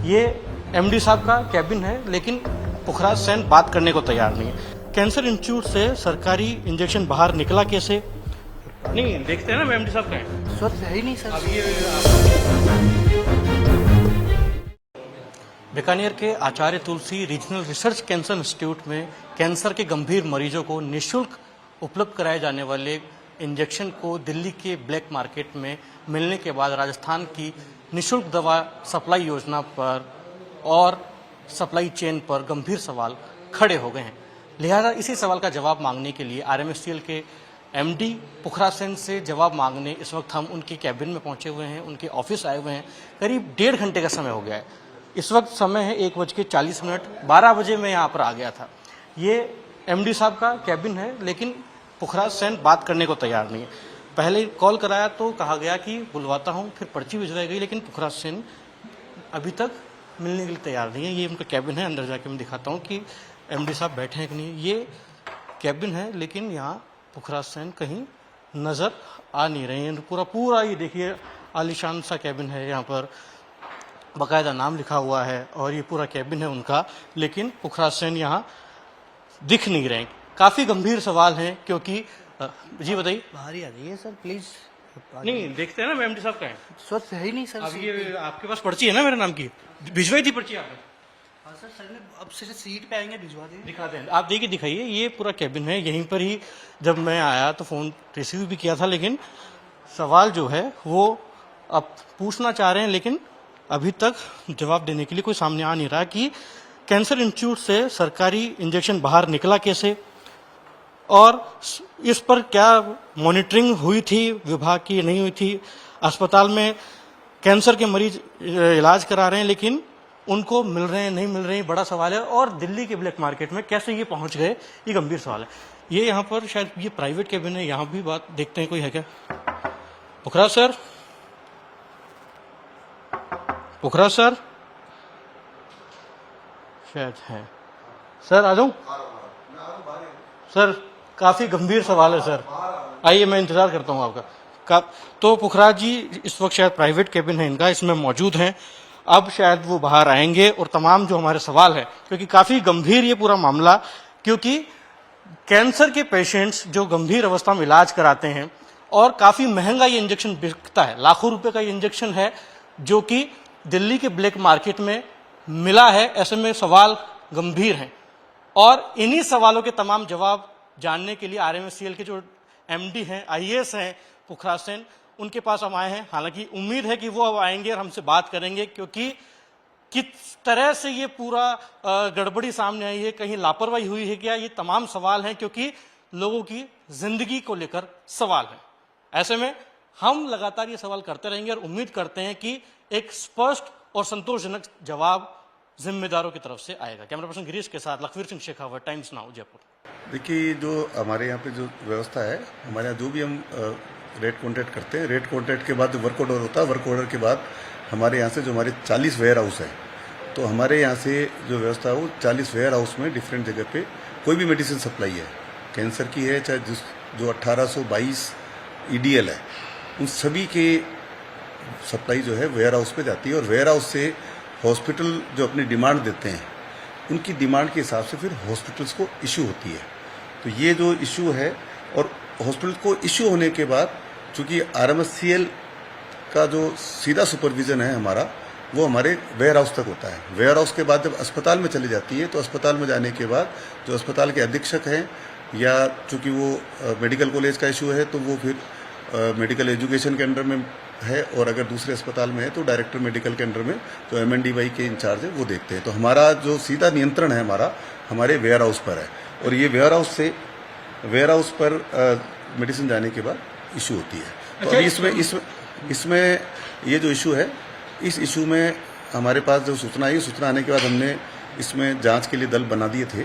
ये एमडी साहब का कैबिन है, लेकिन पुखराज सेन बात करने को तैयार नहीं है। कैंसर इंस्टीट्यूट से सरकारी इंजेक्शन बाहर निकला कैसे? नहीं देखते हैं ना, एमडी साहब का है सर है ही नहीं सर। अब ये बीकानेर के आचार्य तुलसी रीजनल रिसर्च कैंसर इंस्टीट्यूट में कैंसर के गंभीर मरीजों को निःशुल्क उपलब्ध कराए जाने वाले इंजेक्शन को दिल्ली के ब्लैक मार्केट में मिलने के बाद राजस्थान की निःशुल्क दवा सप्लाई योजना पर और सप्लाई चेन पर गंभीर सवाल खड़े हो गए हैं। लिहाजा इसी सवाल का जवाब मांगने के लिए आरएमएससीएल के एमडी पुखराज सेन से जवाब मांगने इस वक्त हम उनके कैबिन में पहुंचे हुए हैं, उनके ऑफिस आए हुए हैं। करीब 1.5 घंटे का समय हो गया है। इस वक्त समय है 1:40। 12 बजे मैं यहाँ पर आ गया था। ये एमडी साहब का कैबिन है, लेकिन पुखराज सेन बात करने को तैयार नहीं है। पहले कॉल कराया तो कहा गया कि बुलवाता हूँ, फिर पर्ची भिजवाई गई, लेकिन पुखराज सेन अभी तक मिलने के लिए तैयार नहीं है। ये उनका कैबिन है, अंदर जाके मैं दिखाता हूँ कि एमडी साहब बैठे हैं कि नहीं। ये कैबिन है, लेकिन यहाँ पुखराज सेन कहीं नज़र आ नहीं रहे हैं। पूरा ये देखिए आलीशान सा कैबिन है, यहाँ पर बाकायदा नाम लिखा हुआ है और ये पूरा कैबिन है उनका, लेकिन पुखराज सेन यहाँ दिख नहीं रहे। काफ़ी गंभीर सवाल हैं, क्योंकि जी बताइए। बाहर ही आ जाइए सर प्लीज। नहीं देखते हैं ना, एमडी साहब का है सर है ही नहीं सर। अब ये आपके पास पर्ची है ना मेरे नाम की? भिजवाई थी पर्ची आपने? हाँ सर ने अब से सीट पे आएंगे भिजवा देंगे। दिखा दें, आप देखिए, दिखाइए। ये पूरा कैबिन है, यहीं पर ही जब मैं आया तो फ़ोन रिसीव भी किया था, लेकिन सवाल जो है वो अब पूछना चाह रहे हैं, लेकिन अभी तक जवाब देने के लिए कोई सामने आ नहीं रहा कि कैंसर इंस्टीट्यूट से सरकारी इंजेक्शन बाहर निकला कैसे और इस पर क्या मॉनिटरिंग हुई थी विभाग की, नहीं हुई थी। अस्पताल में कैंसर के मरीज इलाज करा रहे हैं, लेकिन उनको मिल रहे हैं, नहीं मिल रहे हैं, बड़ा सवाल है। और दिल्ली के ब्लैक मार्केट में कैसे ये पहुंच गए, ये गंभीर सवाल है। ये यहाँ पर शायद ये प्राइवेट कैबिन है, यहाँ भी बात देखते हैं कोई है क्या। पुखराज सर, पुखराज सर शायद है। सर आ जाऊं? सर काफी गंभीर सवाल है सर, आइए मैं इंतजार करता हूं आपका। तो पुखराज जी इस वक्त शायद प्राइवेट कैबिन है इनका, इसमें मौजूद हैं। अब शायद वो बाहर आएंगे और तमाम जो हमारे सवाल है, क्योंकि काफी गंभीर ये पूरा मामला, क्योंकि कैंसर के पेशेंट्स जो गंभीर अवस्था में इलाज कराते हैं और काफी महंगा ये इंजेक्शन बिकता है, लाखों रुपए का ये इंजेक्शन है, जो कि दिल्ली के ब्लैक मार्केट में मिला है। ऐसे में सवाल गंभीर हैं और इन्हीं सवालों के तमाम जवाब जानने के लिए आरएमएससीएल के जो एमडी हैं, आईएएस हैं पुखराज सेन, उनके पास हम आए हैं। हालांकि उम्मीद है कि वो अब आएंगे और हमसे बात करेंगे, क्योंकि किस तरह से ये पूरा गड़बड़ी सामने आई है, कहीं लापरवाही हुई है क्या, ये तमाम सवाल हैं, क्योंकि लोगों की जिंदगी को लेकर सवाल है। ऐसे में हम लगातार ये सवाल करते रहेंगे और उम्मीद करते हैं कि एक स्पष्ट और संतोषजनक जवाब जिम्मेदारों की तरफ से आएगा। कैमरा पर्सन गिरीश के साथ लखवीर सिंह शेखावत, टाइम्स नाउ जयपुर। देखिए, जो हमारे यहाँ पे जो व्यवस्था है, हमारे यहाँ जो भी हम रेट कॉन्ट्रैक्ट करते हैं, रेट कॉन्ट्रैक्ट के बाद जो वर्क ऑर्डर होता है, वर्क ऑर्डर के बाद हमारे यहाँ से जो हमारे 40 वेयर हाउस है, तो हमारे यहाँ से जो व्यवस्था है वो 40 वेयर हाउस में डिफरेंट जगह पे कोई भी मेडिसिन सप्लाई है, कैंसर की है, चाहे जो 1822 ईडीएल है, उन सभी के सप्लाई जो है वेयर हाउस पे जाती है। और वेयर हाउस से हॉस्पिटल जो अपनी डिमांड देते हैं, उनकी डिमांड के हिसाब से फिर हॉस्पिटल्स को इशू होती है। तो ये जो इशू है, और हॉस्पिटल को इशू होने के बाद चूंकि आरएमएससीएल का जो सीधा सुपरविजन है हमारा, वो हमारे वेयर हाउस तक होता है। वेयर हाउस के बाद जब अस्पताल में चली जाती है, तो अस्पताल में जाने के बाद जो अस्पताल के अधीक्षक हैं, या चूंकि वो मेडिकल कॉलेज का इशू है, तो वो फिर मेडिकल एजुकेशन के अंडर में है, और अगर दूसरे अस्पताल में है तो डायरेक्टर मेडिकल के अंडर में जो एमएनडीवाई के इंचार्ज है वो देखते हैं। तो हमारा जो सीधा नियंत्रण है हमारे वेयर हाउस पर है, और ये वेयर हाउस पर मेडिसिन जाने के बाद इशू होती है। तो अभी इसमें ये जो इशू है, इस इशू में हमारे पास जो सूचना आई, सूचना आने के बाद हमने इसमें जांच के लिए दल बना दिए थे,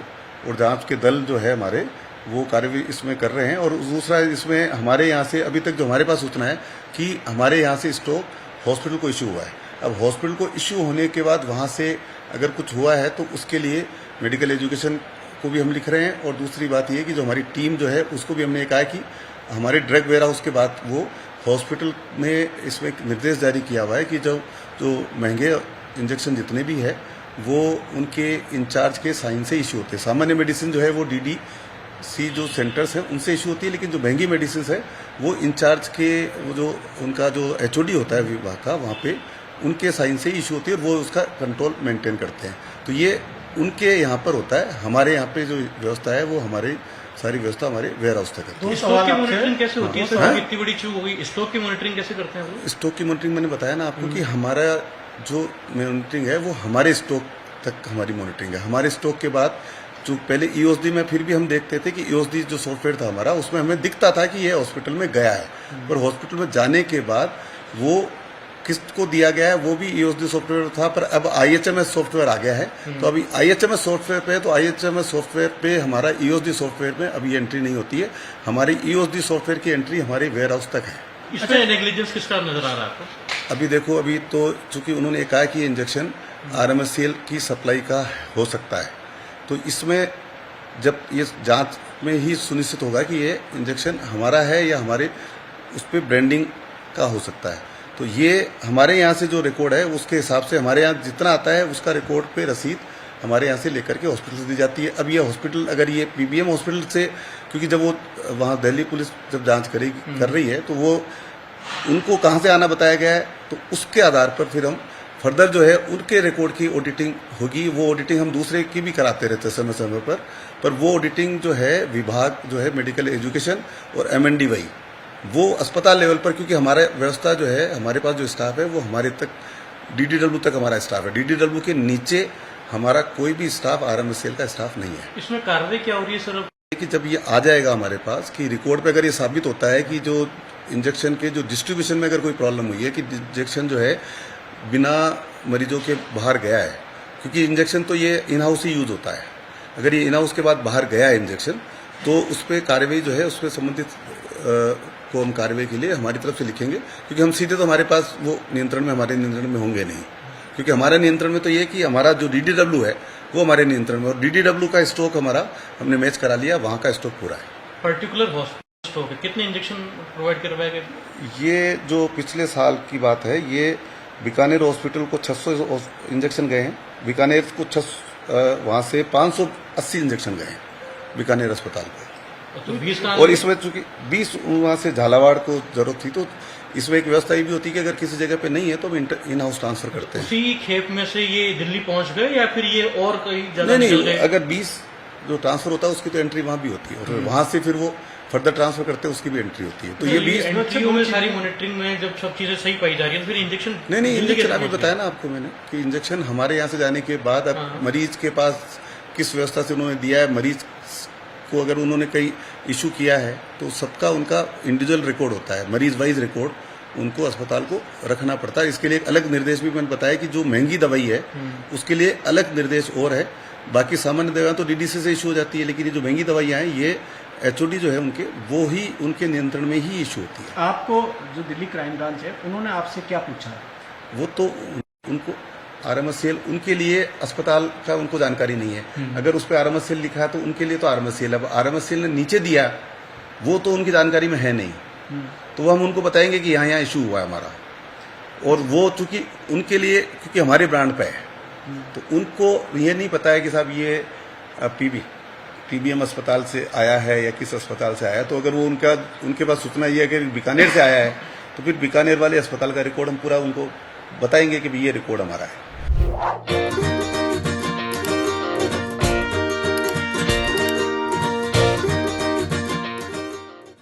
और जांच के दल जो है हमारे वो कार्य इसमें कर रहे हैं। और दूसरा, इसमें हमारे यहाँ से अभी तक जो हमारे पास सूचना है कि हमारे यहाँ से स्टॉक हॉस्पिटल को इशू हुआ है। अब हॉस्पिटल को इशू होने के बाद वहाँ से अगर कुछ हुआ है तो उसके लिए मेडिकल एजुकेशन को भी हम लिख रहे हैं। और दूसरी बात ये कि जो हमारी टीम जो है उसको भी हमने कहा है कि हमारे ड्रग वेयर हाउस के बाद वो हॉस्पिटल में इसमें निर्देश जारी किया हुआ है कि जो महंगे इंजेक्शन जितने भी है वो उनके इंचार्ज के साइन से इशू होते हैं। सामान्य मेडिसिन जो है वो DDC जो सेंटर्स हैं उनसे इशू होती है, लेकिन जो महंगी मेडिसिन है वो इंचार्ज के वो जो उनका जो HOD होता है विभाग का, वहाँ पे उनके साइन से इशू होती है और वो उसका कंट्रोल मेंटेन करते हैं। तो ये उनके यहाँ पर होता है। हमारे यहाँ पे जो व्यवस्था है वो हमारी सारी व्यवस्था हमारे वेयर हाउस तक है। स्टॉक की मॉनिटरिंग कैसे होती है सर? कितनी बड़ी चूक हो गई, स्टॉक की मॉनिटरिंग कैसे करते हैं वो? स्टॉक की मॉनिटरिंग मैंने बताया ना आपको कि हमारा जो मॉनिटरिंग है वो हमारे स्टॉक तक हमारी मॉनिटरिंग है। हमारे स्टॉक के बाद जो पहले EOSD में फिर भी हम देखते थे कि EOSD जो सॉफ्टवेयर था हमारा उसमें हमें दिखता था कि ये हॉस्पिटल में गया है, पर हॉस्पिटल में जाने के बाद वो किसको दिया गया है वो भी EOSD सॉफ्टवेयर था, पर अब IHMS सॉफ्टवेयर आ गया है। तो अभी IHMS सॉफ्टवेयर पे, तो IHMS सॉफ्टवेयर पे हमारा EOSD सॉफ्टवेयर में अभी एंट्री नहीं होती है। हमारी EOSD सॉफ्टवेयर की एंट्री हमारे वेयर हाउस तक है। इसमें नेग्लिजेंस किसका नजर आ रहा है आपको? अभी देखो, अभी तो चूंकि उन्होंने कहा कि इंजेक्शन RMSCL की सप्लाई का हो सकता है, तो इसमें जब ये जांच में ही सुनिश्चित होगा कि ये इंजेक्शन हमारा है या हमारे उस पर ब्रांडिंग का हो सकता है। तो ये हमारे यहाँ से जो रिकॉर्ड है उसके हिसाब से हमारे यहाँ जितना आता है उसका रिकॉर्ड पे रसीद हमारे यहाँ से लेकर के हॉस्पिटल से दी जाती है। अब ये हॉस्पिटल अगर ये PBM हॉस्पिटल से, क्योंकि जब वो वहाँ दिल्ली पुलिस जब जांच कर रही है तो वो उनको कहाँ से आना बताया गया है, तो उसके आधार पर फिर हम फर्दर जो है उनके रिकॉर्ड की ऑडिटिंग होगी। वो ऑडिटिंग हम दूसरे की भी कराते रहते हैं समय समय पर वो ऑडिटिंग जो है विभाग जो है मेडिकल एजुकेशन और MNDY वो अस्पताल लेवल पर, क्योंकि हमारा व्यवस्था जो है हमारे पास जो स्टाफ है वो हमारे तक DDW तक हमारा स्टाफ है। DDW के नीचे हमारा कोई भी स्टाफ RMSCL का स्टाफ नहीं है। इसमें कार्रवाई क्या हो रही है सर? कि जब ये आ जाएगा हमारे पास कि रिकॉर्ड पे अगर ये साबित होता है कि जो इंजेक्शन के जो डिस्ट्रीब्यूशन में अगर कोई प्रॉब्लम हुई है कि इंजेक्शन जो है बिना मरीजों के बाहर गया है, क्योंकि इंजेक्शन तो ये इन हाउस ही यूज होता है, अगर ये इन हाउस के बाद बाहर गया है इंजेक्शन तो उस पर कार्रवाई जो है उस पर संबंधित को हम कार्रवाई के लिए हमारी तरफ से लिखेंगे, क्योंकि हम सीधे तो हमारे पास वो हमारे नियंत्रण में होंगे नहीं, क्योंकि हमारे नियंत्रण में तो ये कि हमारा जो DDW है वो हमारे नियंत्रण में, और DDW का स्टॉक हमारा हमने मैच करा लिया, वहाँ का स्टॉक पूरा है। पर्टिकुलर हॉस्पिटल स्टॉक है, कितने इंजेक्शन प्रोवाइड करवाए गए? ये जो पिछले साल की बात है, ये बीकानेर हॉस्पिटल को 600 इंजेक्शन गए हैं, बीकानेर को वहाँ से 580 इंजेक्शन गए हैं बीकानेर अस्पताल को। तो 20 और इसमें चूंकि 20 वहाँ से झालावाड़ को जरूरत थी, तो इसमें एक व्यवस्था ये भी होती है कि अगर किसी जगह पे नहीं है तो हम इन हाउस ट्रांसफर करते हैं। उसी खेप में से ये दिल्ली पहुंच गए या फिर ये और कहीं जगह नहीं, अगर 20 जो ट्रांसफर होता है उसकी तो एंट्री वहाँ भी होती है, और वहाँ से फिर वो फर्दर ट्रांसफर करते हैं उसकी भी एंट्री होती है। तो ये 20 एंट्रियों में सारी मॉनिटरिंग में जब सब चीजें सही पाई जा रही है तो फिर इंजेक्शन नहीं इंजेक्शन अभी बताया ना आपको मैंने कि इंजेक्शन हमारे यहाँ से जाने के बाद अब मरीज के पास किस व्यवस्था से उन्होंने दिया है, मरीज को अगर उन्होंने कई इशू किया है तो सबका उनका इंडिविजुअल रिकॉर्ड होता है, मरीज वाइज रिकॉर्ड उनको अस्पताल को रखना पड़ता है। इसके लिए एक अलग निर्देश भी मैंने बताया कि जो महंगी दवाई है उसके लिए अलग निर्देश और है, बाकी सामान्य दवाइयाँ तो DDC से इशू हो जाती है, लेकिन ये जो महंगी दवाइयाँ हैं ये HOD जो है उनके वो ही उनके नियंत्रण में ही इशू होती है। आपको जो दिल्ली क्राइम ब्रांच है उन्होंने आपसे क्या पूछा? वो तो उनको RMSCL उनके लिए अस्पताल का उनको जानकारी नहीं है, अगर उस पर RMSCL लिखा है तो उनके लिए तो RMSCL, अब RMSCL ने नीचे दिया वो तो उनकी जानकारी में है नहीं, तो वो हम उनको बताएंगे कि यहाँ इशू हुआ है हमारा, और वो चूंकि उनके लिए क्योंकि हमारे ब्रांड पे है तो उनको ये नहीं पता है कि साहब ये PBM अस्पताल से आया है या किस अस्पताल से आया है। तो अगर वो उनके पास सूचना ये है कि बीकानेर से आया है तो फिर बीकानेर वाले अस्पताल का रिकॉर्ड हम पूरा उनको बताएंगे कि ये रिकॉर्ड हमारा है।